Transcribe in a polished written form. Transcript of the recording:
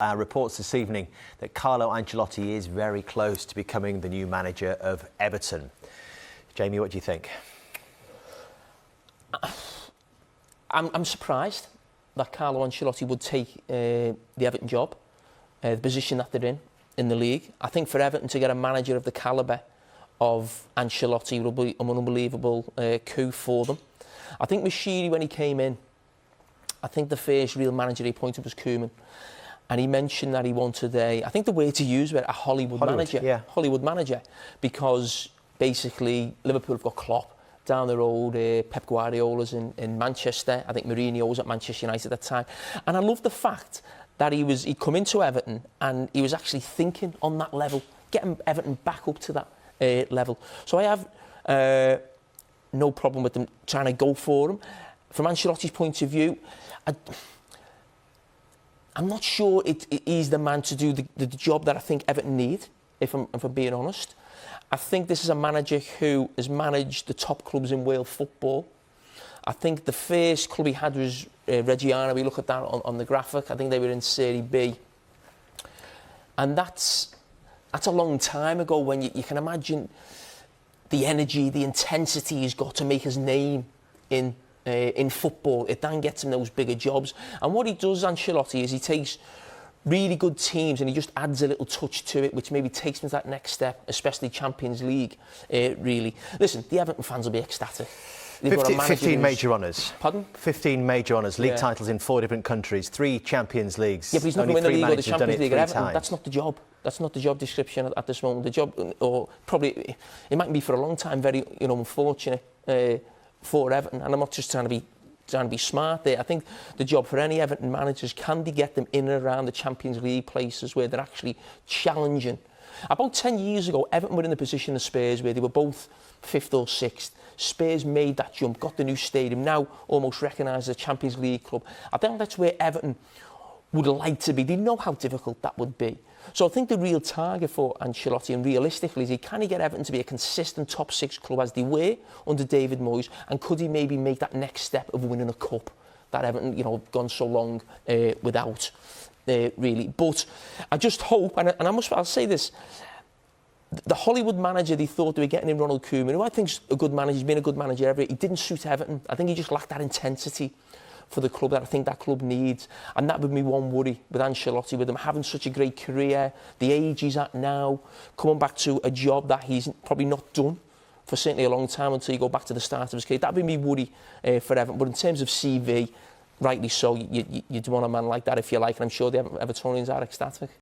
Reports this evening that Carlo Ancelotti is very close to becoming the new manager of Everton. Jamie, what do you think? I'm surprised that Carlo Ancelotti would take the Everton job, the position that they're in the league. I think for Everton to get a manager of the calibre of Ancelotti will be an unbelievable coup for them. I think with Shiri, when he came in, I think the first real manager he appointed was Koeman. And he mentioned that he wanted I think the way to use it, a Hollywood manager. Yeah. Hollywood manager. Because basically Liverpool have got Klopp down the road, Pep Guardiola's in Manchester. I think Mourinho was at Manchester United at the time. And I love the fact that he'd come into Everton and he was actually thinking on that level, getting Everton back up to that level. So I have no problem with them trying to go for him. From Ancelotti's point of view, I'm not sure he's the man to do the job that I think Everton need, if I'm being honest. I think this is a manager who has managed the top clubs in Wales football. I think the first club he had was Reggiana. We look at that on the graphic. I think they were in Serie B. And that's a long time ago when you can imagine the energy, the intensity he's got to make his name in football. It then gets him those bigger jobs. And what he does, Ancelotti, is he takes really good teams and he just adds a little touch to it, which maybe takes them to that next step, especially Champions League, really. Listen, the Everton fans will be ecstatic. 15 major honours. Pardon? 15 major honours, league titles in 4 different countries, 3 Champions Leagues. Yeah, but he's not going to win the league or the Champions League at Everton. That's not the job. That's not the job description at this moment. The job, or probably, it might be for a long time very, unfortunate for Everton. And I'm not just trying to be smart there. I think the job for any Everton managers, can they get them in and around the Champions League places where they're actually challenging? About 10 years ago, Everton were in the position of Spurs where they were both 5th or 6th. Spurs made that jump, got the new stadium, now almost recognised as a Champions League club. I think that's where Everton would like to be. They know how difficult that would be. So I think the real target for Ancelotti, and realistically, is can he get Everton to be a consistent top 6 club as they were under David Moyes, and could he maybe make that next step of winning a cup that Everton, gone so long without, really. But I just hope, and I'll say this, the Hollywood manager they thought they were getting in, Ronald Koeman, who I think's a good manager, he's been a good manager ever, he didn't suit Everton. I think he just lacked that intensity for the club that I think that club needs. And that would be one worry with Ancelotti, with him having such a great career, the age he's at now, coming back to a job that he's probably not done for certainly a long time until you go back to the start of his career. That would be my worry for Everton. But in terms of CV, rightly so, you'd want a man like that if you like, and I'm sure the Evertonians are ecstatic.